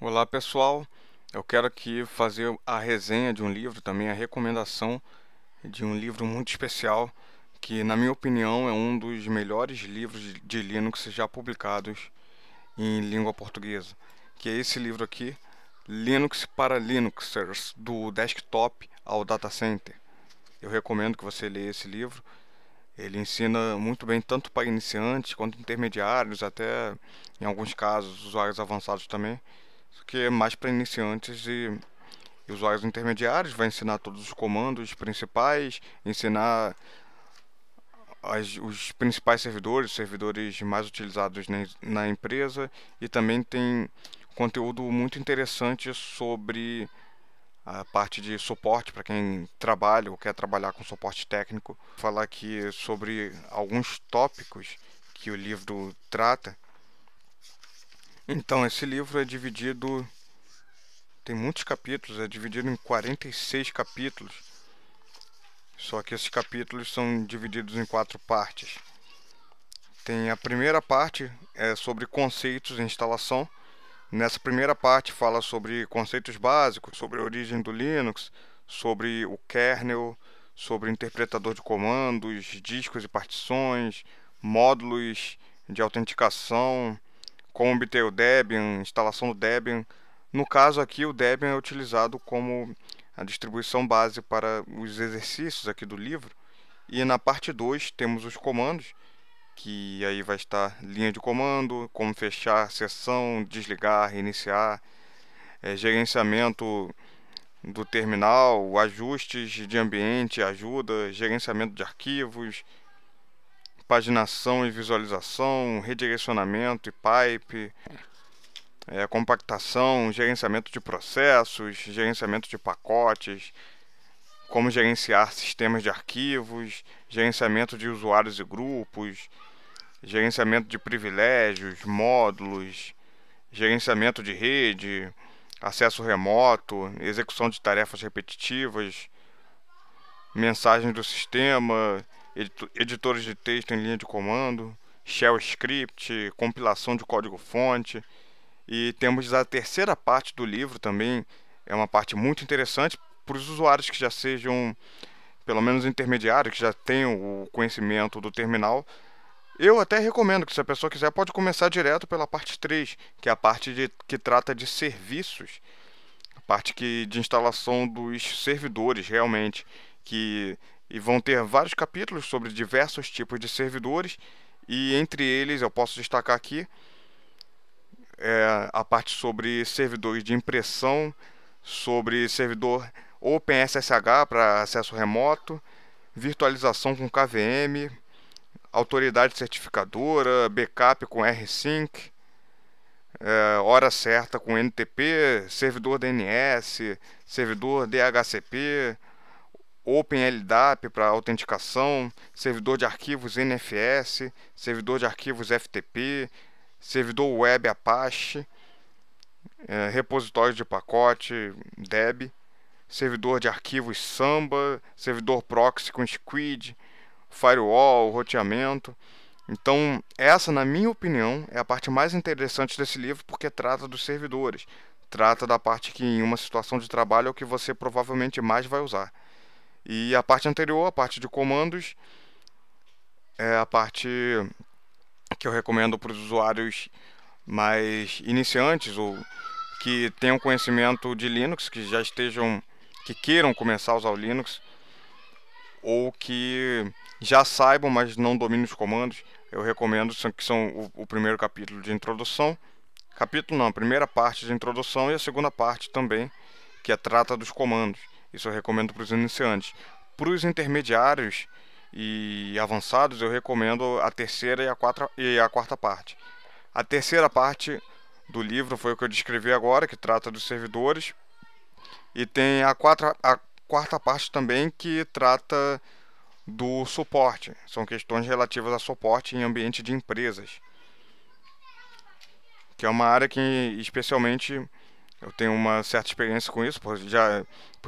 Olá pessoal, eu quero aqui fazer a resenha de um livro, também a recomendação de um livro muito especial, que na minha opinião é um dos melhores livros de Linux já publicados em língua portuguesa, que é esse livro aqui, Linux para Linuxers, do desktop ao data center. Eu recomendo que você leia esse livro. Ele ensina muito bem tanto para iniciantes quanto intermediários, até em alguns casos usuários avançados também. Isso aqui é mais para iniciantes e usuários intermediários. Vai ensinar todos os comandos principais, ensinar os principais servidores, os servidores mais utilizados na empresa, e também tem conteúdo muito interessante sobre a parte de suporte para quem trabalha ou quer trabalhar com suporte técnico. Vou falar aqui sobre alguns tópicos que o livro trata. Então, esse livro é dividido, tem muitos capítulos, é dividido em 46 capítulos. Só que esses capítulos são divididos em 4 partes. Tem a primeira parte, é sobre conceitos de instalação. Nessa primeira parte fala sobre conceitos básicos, sobre a origem do Linux, sobre o kernel, sobre o interpretador de comandos, discos e partições, módulos de autenticação, como obter o Debian, instalação do Debian. No caso aqui, o Debian é utilizado como a distribuição base para os exercícios aqui do livro. E na parte 2 temos os comandos, que aí vai estar linha de comando, como fechar sessão, desligar, reiniciar, gerenciamento do terminal, ajustes de ambiente, ajuda, gerenciamento de arquivos, paginação e visualização, redirecionamento e pipe, compactação, gerenciamento de processos, gerenciamento de pacotes, como gerenciar sistemas de arquivos, gerenciamento de usuários e grupos, gerenciamento de privilégios, módulos, gerenciamento de rede, acesso remoto, execução de tarefas repetitivas, mensagens do sistema, editores de texto em linha de comando, shell script, compilação de código-fonte. E temos a terceira parte do livro também, é uma parte muito interessante para os usuários que já sejam, pelo menos intermediários, que já tenham o conhecimento do terminal. Eu até recomendo que, se a pessoa quiser, pode começar direto pela parte 3, que é a parte que trata de serviços, a parte de instalação dos servidores, realmente, e vão ter vários capítulos sobre diversos tipos de servidores, e entre eles eu posso destacar aqui a parte sobre servidores de impressão, sobre servidor OpenSSH para acesso remoto, virtualização com KVM, autoridade certificadora, backup com rsync, hora certa com NTP, servidor DNS, servidor DHCP, OpenLDAP para autenticação, servidor de arquivos NFS, servidor de arquivos FTP, servidor web Apache, repositório de pacote Deb, servidor de arquivos Samba, servidor proxy com Squid, firewall, roteamento. Então, essa, na minha opinião, é a parte mais interessante desse livro, porque trata dos servidores. Trata da parte que, em uma situação de trabalho, é o que você provavelmente mais vai usar. E a parte anterior, a parte de comandos, é a parte que eu recomendo para os usuários mais iniciantes ou que tenham conhecimento de Linux, que queiram começar a usar o Linux, ou que já saibam, mas não dominem os comandos. Eu recomendo que são o primeiro capítulo de introdução. Capítulo não, a primeira parte de introdução e a segunda parte também, que trata dos comandos. Isso eu recomendo para os iniciantes. Para os intermediários e avançados, eu recomendo a terceira e a quarta parte. A terceira parte do livro foi o que eu descrevi agora, que trata dos servidores. E tem a quarta parte também, que trata do suporte. São questões relativas a suporte em ambiente de empresas, que é uma área que, especialmente, eu tenho uma certa experiência com isso, por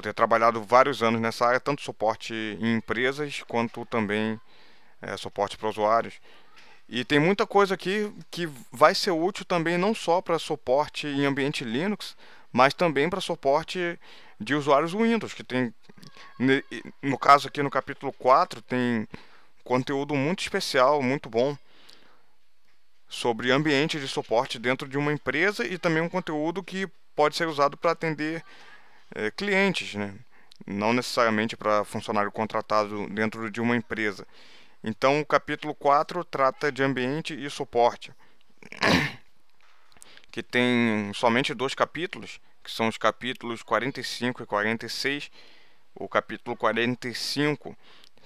ter trabalhado vários anos nessa área, tanto suporte em empresas quanto também suporte para usuários. E tem muita coisa aqui que vai ser útil também não só para suporte em ambiente Linux, mas também para suporte de usuários Windows, que tem, no caso aqui no capítulo 4, tem conteúdo muito especial, muito bom, sobre ambiente de suporte dentro de uma empresa e também um conteúdo que pode ser usado para atender clientes, né? Não necessariamente para funcionário contratado dentro de uma empresa. Então, o capítulo 4 trata de ambiente e suporte, que tem somente 2 capítulos, que são os capítulos 45 e 46. O capítulo 45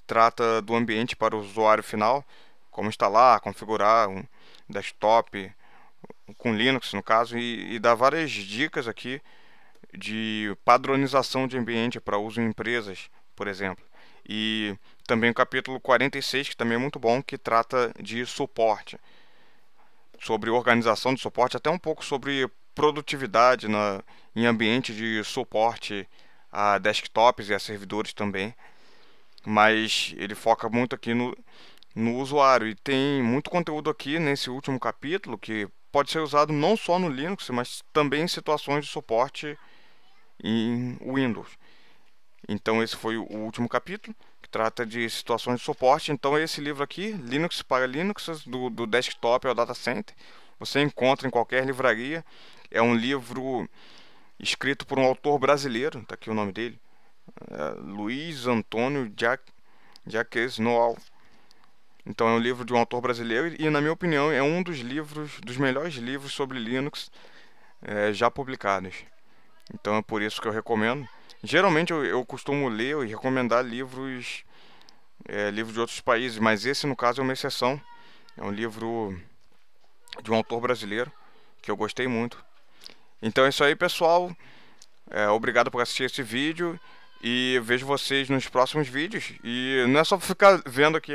trata do ambiente para o usuário final, como instalar, configurar um desktop com Linux, no caso, e dá várias dicas aqui de padronização de ambiente para uso em empresas, por exemplo. E também o capítulo 46, que também é muito bom, que trata de suporte, sobre organização de suporte, até um pouco sobre produtividade em ambiente de suporte a desktops e a servidores também. Mas ele foca muito aqui no usuário, e tem muito conteúdo aqui nesse último capítulo que pode ser usado não só no Linux, mas também em situações de suporte em Windows. Então esse foi o último capítulo, que trata de situações de suporte. Então esse livro aqui, Linux para Linux, do desktop ao data center, você encontra em qualquer livraria. É um livro escrito por um autor brasileiro, está aqui o nome dele, Luiz Antônio Jacques Noal. Então é um livro de um autor brasileiro e, na minha opinião, é um dos melhores livros sobre Linux já publicados. Então é por isso que eu recomendo. Geralmente eu costumo ler e recomendar livros de outros países, mas esse, no caso, é uma exceção. É um livro de um autor brasileiro que eu gostei muito. Então é isso aí, pessoal. Obrigado por assistir esse vídeo e vejo vocês nos próximos vídeos. E não é só ficar vendo aqui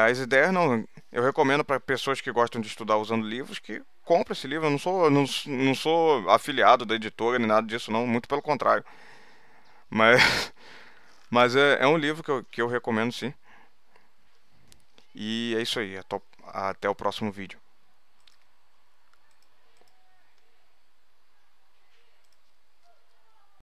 as ideias, não. Eu recomendo para pessoas que gostam de estudar usando livros que compre esse livro. Eu não sou afiliado da editora nem nada disso, não. Muito pelo contrário. Mas, mas é um livro que eu recomendo, sim. E é isso aí. Até o próximo vídeo.